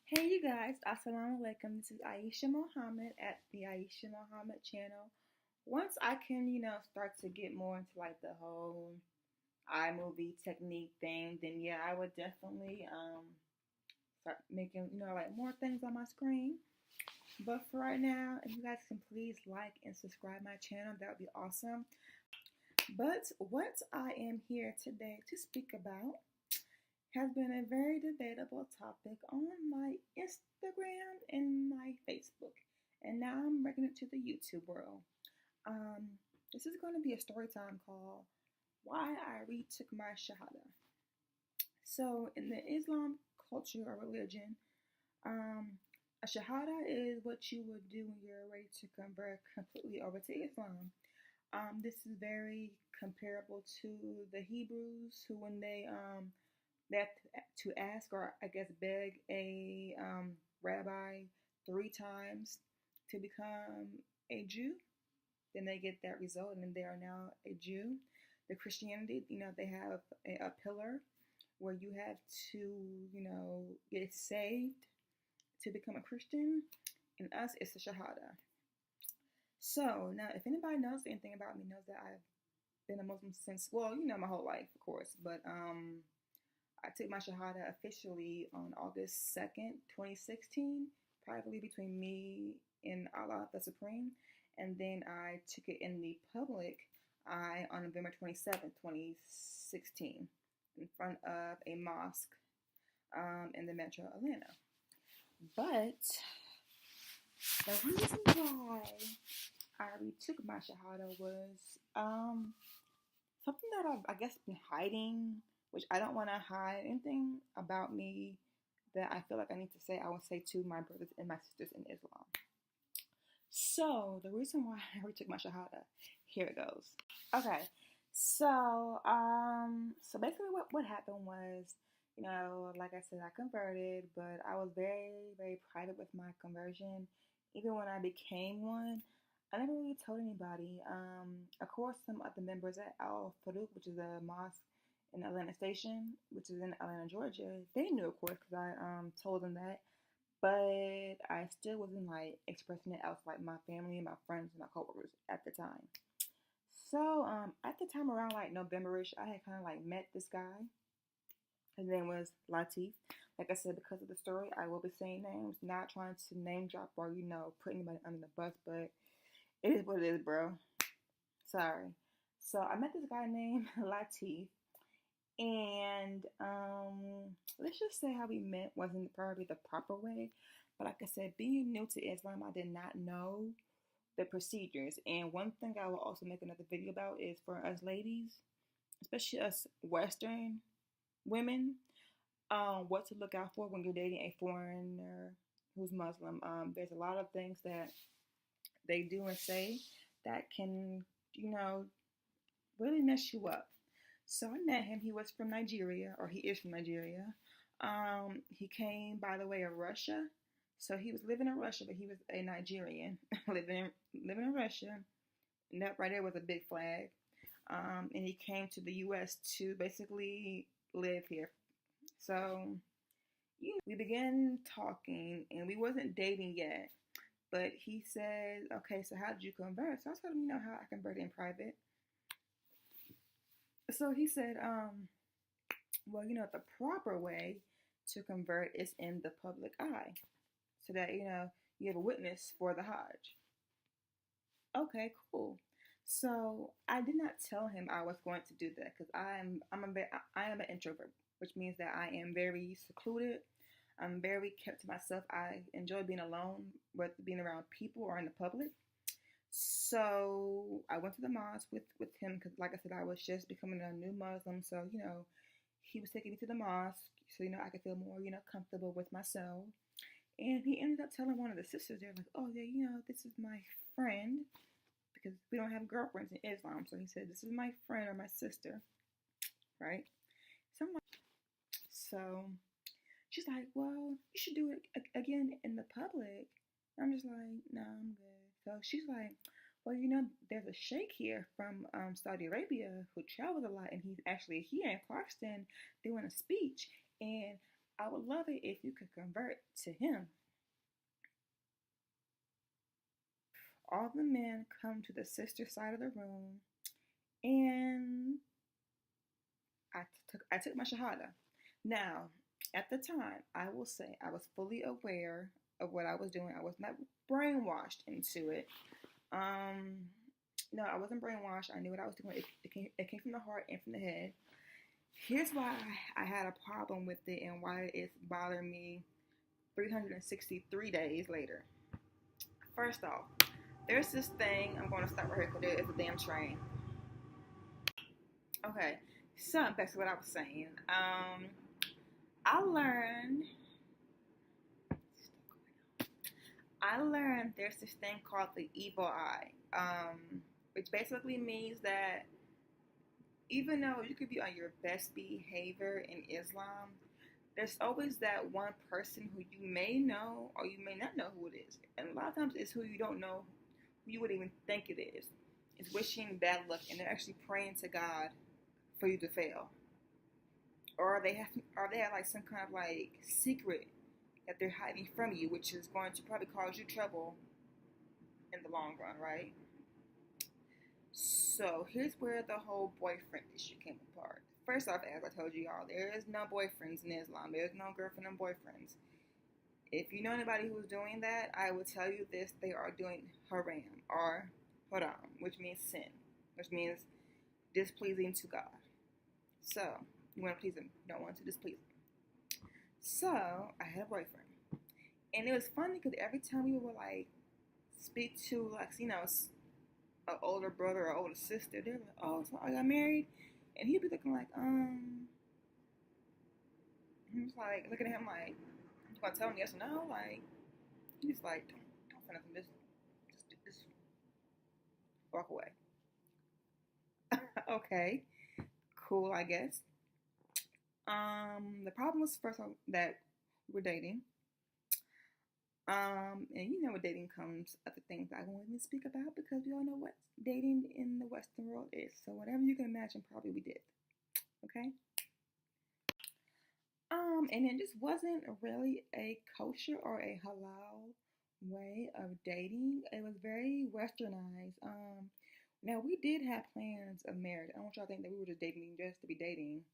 Hey you guys, Assalamu alaikum. This is Aisha Muhammad at the Aisha Muhammad channel. Once I can, start to get more into like the whole iMovie technique thing, then yeah, I would definitely start making, like more things on my screen. But for right now, if you guys can please like and subscribe my channel, that would be awesome. But what I am here today to speak about has been a very debatable topic on my Instagram and my Facebook. And now I'm bringing it to the YouTube world. This is going to be a story time called Why I Retook My Shahada. So, in the Islam culture or religion, a Shahada is what you would do when you're ready to convert completely over to Islam. This is very comparable to the Hebrews who, when they have to ask or I guess beg a rabbi 3 times to become a Jew, then they get that result and then they are now a Jew. The Christianity, they have a pillar where you have to, get saved to become a Christian. And us, it's a Shahada. So now, if anybody knows anything about me, knows that I've been a Muslim since, well, my whole life, of course. But I took my Shahada officially on August 2nd, 2016, privately between me and Allah the Supreme. And then I took it in the public on November 27th, 2016, in front of a mosque in the metro Atlanta. But the reason why I retook my Shahada was something that I've, I guess, been hiding, which I don't want to hide anything about me that I feel like I need to say. I will say to my brothers and my sisters in Islam. So the reason why I retook my Shahada, here it goes. Okay, so basically what happened was, like I said, I converted, but I was very, very private with my conversion. Even when I became one, I never really told anybody. Of course, some of the members at Al Farouk, which is a mosque in Atlanta Station, which is in Atlanta, Georgia, they knew, of course, because I told them that. But I still wasn't like expressing it out to like my family and my friends and my coworkers at the time. So at the time around like November-ish, I had kind of like met this guy. His name was Latif. Like I said, because of the story, I will be saying names, not trying to name drop or put anybody under the bus, but it is what it is, bro. Sorry. So I met this guy named Latif. And let's just say how we met wasn't probably the proper way. But like I said, being new to Islam, I did not know the procedures. And one thing I will also make another video about is for us ladies, especially us Western women, what to look out for when you're dating a foreigner who's Muslim. There's a lot of things that they do and say that can, really mess you up. So I met him. He was from Nigeria, or he is from Nigeria. He came, by the way, of Russia. So he was living in Russia, but he was a Nigerian living in Russia. And that right there was a big flag. And he came to the U.S. to basically live here. So we began talking, and we wasn't dating yet. But he said, "Okay, so how did you convert?" So I told him, how I converted in private. So he said, well, the proper way to convert is in the public eye so that, you have a witness for the Hajj. Okay, cool. So I did not tell him I was going to do that because I am an introvert, which means that I am very secluded. I'm very kept to myself. I enjoy being alone, whether being around people or in the public. So I went to the mosque with him because, like I said, I was just becoming a new Muslim. So, he was taking me to the mosque so, I could feel more, comfortable with myself. And he ended up telling one of the sisters there, like, oh, yeah, this is my friend because we don't have girlfriends in Islam. So he said, this is my friend or my sister, right? So she's like, well, you should do it again in the public. I'm just like, no, I'm good. So she's like, well, there's a sheikh here from Saudi Arabia who travels a lot, and he's actually here in Clarkston doing a speech. And I would love it if you could convert to him. All the men come to the sister side of the room, and I took my Shahada. Now, at the time, I will say I was fully aware of what I was doing. I was not brainwashed into it. Um, no, I wasn't brainwashed. I knew what I was doing. It came from the heart and from the head. Here's why I had a problem with it and why it's bothering me 363 days later. First off, there's this thing. I'm going to stop right here because there is a damn train. Okay, so back to what I was saying. I learned there's this thing called the evil eye, which basically means that even though you could be on your best behavior in Islam, there's always that one person who you may know or you may not know who it is. And a lot of times it's who you don't know, who you wouldn't even think it is. It's wishing bad luck and they're actually praying to God for you to fail. Or they have like some kind of like secret that they're hiding from you, which is going to probably cause you trouble in the long run, right? So here's where the whole boyfriend issue came apart. First off, as I told you y'all, there is no boyfriends in Islam. There's no girlfriend and boyfriends. If you know anybody who's doing that, I will tell you this: they are doing haram or haram, which means sin, which means displeasing to God. So you want to please him, you don't want to displease him. So I had a boyfriend, and it was funny because every time we would like speak to like an older brother or older sister, they're like, "Oh, so I got married," and he'd be looking like, he was like looking at him like, "You gonna tell him yes or no?" Like he's like, "Don't say nothing. Just walk away." Okay, cool, I guess. The problem was first of all, that we're dating. And you know what dating comes other things I won't even speak about because we all know what dating in the Western world is. So whatever you can imagine, probably we did. Okay. And it just wasn't really a kosher or a halal way of dating. It was very westernized. Now we did have plans of marriage. I don't want y'all to think that we were just dating just to be dating.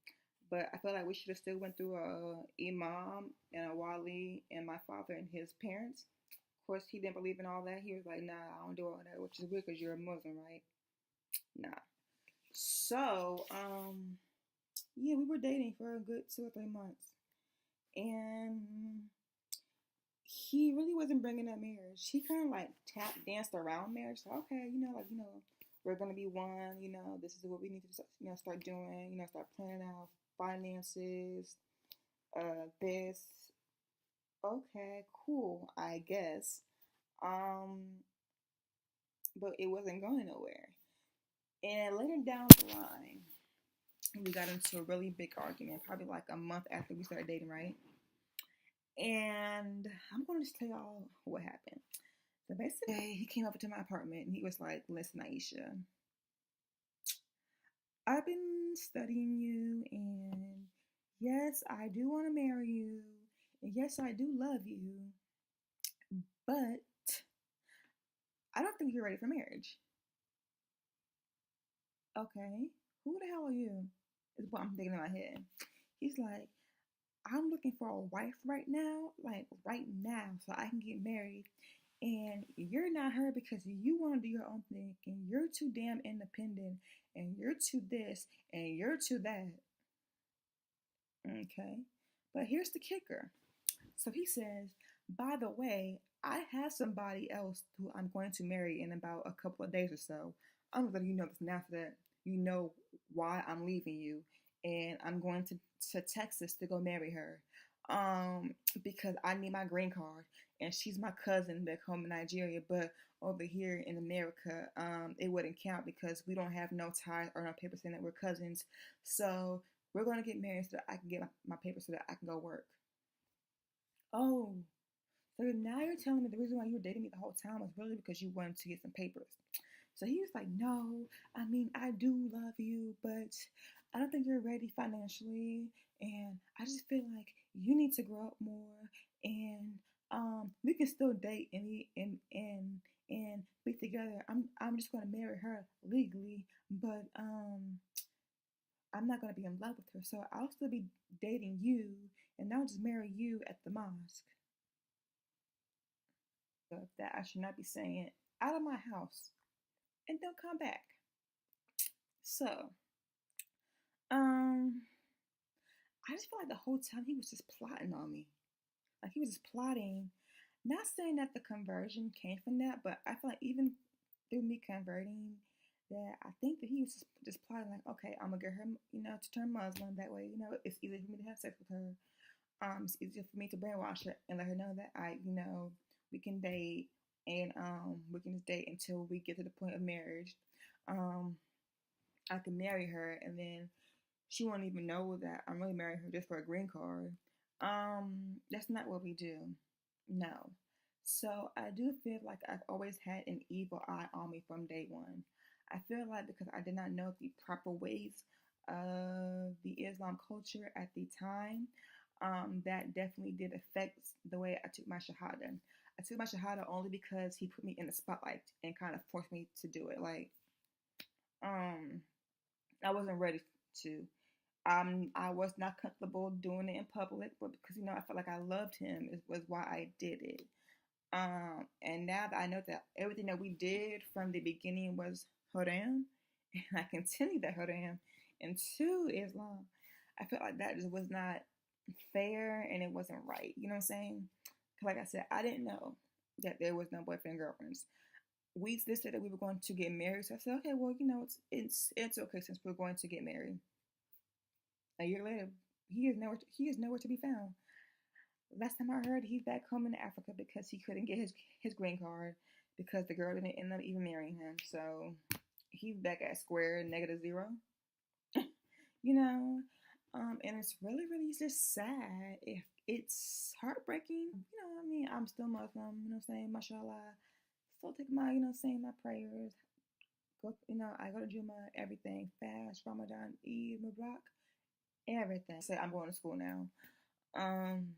But I feel like we should have still went through a imam and a wali and my father and his parents. Of course, he didn't believe in all that. He was like, "Nah, I don't do all that," which is weird because you're a Muslim, right? Nah. So, yeah, we were dating for a good 2 or 3 months, and he really wasn't bringing up marriage. He kind of like tap danced around marriage. So, okay, we're gonna be one. This is what we need to, start doing. Start planning out finances. This. Okay, cool. I guess. Um, but it wasn't going nowhere. And later down the line, we got into a really big argument, probably like a month after we started dating, right? And I'm going to just tell y'all what happened. So basically, he came over to my apartment and he was like, "Listen, Aisha, I've been studying you, and yes, I do want to marry you, and yes, I do love you, but I don't think you're ready for marriage." Okay, who the hell are you? Is what I'm thinking in my head. He's like, "I'm looking for a wife right now, like right now, so I can get married. And you're not her because you want to do your own thing, and you're too damn independent, and you're too this, and you're too that." Okay, but here's the kicker. So he says, "By the way, I have somebody else who I'm going to marry in about a couple of days or so. I'm letting you know this now so that you know why I'm leaving you. And I'm going to Texas to go marry her. Because I need my green card. And she's my cousin back home in Nigeria. But over here in America, it wouldn't count because we don't have no ties or no papers saying that we're cousins. So we're going to get married so that I can get my papers so that I can go work." Oh, so now you're telling me the reason why you were dating me the whole time was really because you wanted to get some papers. So he was like, "No, I mean, I do love you, but I don't think you're ready financially. And I just feel like you need to grow up more, and we can still date and be together. I'm just gonna marry her legally, but I'm not gonna be in love with her. So I'll still be dating you, and I'll just marry you at the mosque. So that I should not be saying out of my house and don't come back. So um, I just feel like the whole time he was just plotting on me. Like he was just plotting. Not saying that the conversion came from that, but I feel like even through me converting, that I think that he was just plotting like, okay, I'm gonna get her, to turn Muslim. That way, it's easier for me to have sex with her. It's easier for me to brainwash her and let her know that we can date and we can just date until we get to the point of marriage. Um, I can marry her and then she won't even know that I'm really marrying her just for a green card. That's not what we do. No. So I do feel like I've always had an evil eye on me from day one. I feel like because I did not know the proper ways of the Islam culture at the time, that definitely did affect the way I took my Shahada. I took my Shahada only because he put me in the spotlight and kind of forced me to do it. Like, um, I wasn't ready to. I was not comfortable doing it in public, but because I felt like I loved him was why I did it. And now that I know that everything that we did from the beginning was haram, and I continue that haram into Islam, I felt like that just was not fair and it wasn't right. You know what I'm saying? Like I said, I didn't know that there was no boyfriend and girlfriends. We just said that we were going to get married, so I said, okay, well, it's okay since we're going to get married. A year later, he is nowhere to be found. Last time I heard, he's back home in Africa because he couldn't get his green card because the girl didn't end up even marrying him. So he's back at square negative zero. you know, and it's really really just sad. If it's heartbreaking, I mean, I'm still Muslim. Saying mashallah, still take my saying my prayers. Go, I go to Juma, everything, fast, Ramadan, Eid, Mubarak, everything. Say I'm going to school now. Um,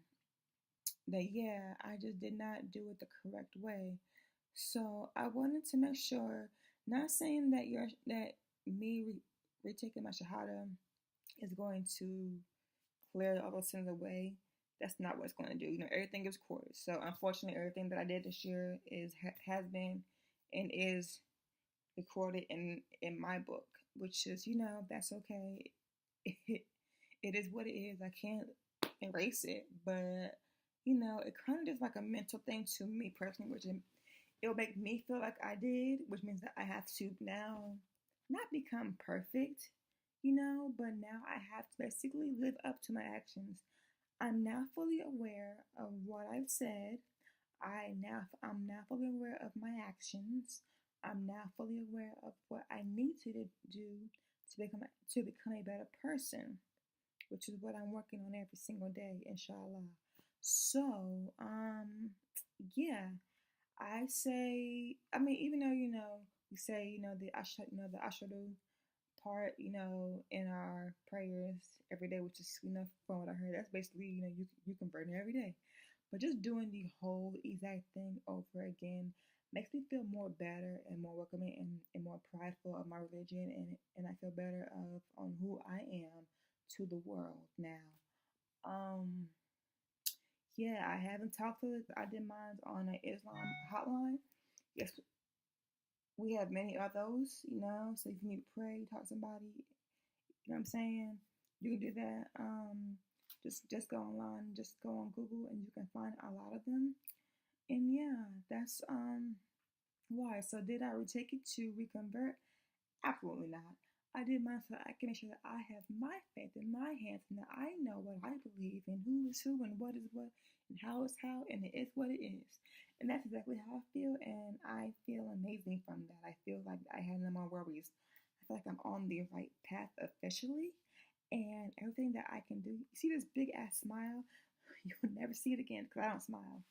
that yeah, I just did not do it the correct way. So I wanted to make sure, not saying that retaking my shahada is going to clear all those sins away. That's not what it's going to do. Everything is recorded. So unfortunately, everything that I did this year has been and is recorded in my book, which is that's okay. It is what it is. I can't erase it, but it kind of is like a mental thing to me personally, which it'll make me feel like I did, which means that I have to now not become perfect, but now I have to basically live up to my actions. I'm now fully aware of what I've said. I'm now fully aware of my actions. I'm now fully aware of what I need to do to become a better person, which is what I'm working on every single day, inshallah. So, yeah, I say, I mean, even though, we say, the ashadu part, in our prayers every day, which is, from what I heard, that's basically, you convert every day. But just doing the whole exact thing over again makes me feel more better and more welcoming and more prideful of my religion, and I feel better on who I am to the world now. Um, yeah, I haven't talked to it. I did mine on an Islam hotline. Yes, we have many of those, So if you need to pray, talk to somebody, you know what I'm saying? You can do that. Just go online, just go on Google, and you can find a lot of them. And yeah, that's why. So did I retake it to reconvert? Absolutely not. I did mine so I can make sure that I have my faith in my hands and that I know what I believe and who is who and what is what and how is how and it is what it is. And that's exactly how I feel, and I feel amazing from that. I feel like I have no more worries. I feel like I'm on the right path officially, and everything that I can do. You see this big ass smile? You will never see it again because I don't smile.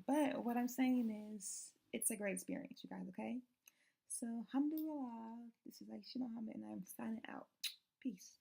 But what I'm saying is, it's a great experience, you guys, okay? So, alhamdulillah, this is Aisha Muhammad, and I'm signing out. Peace.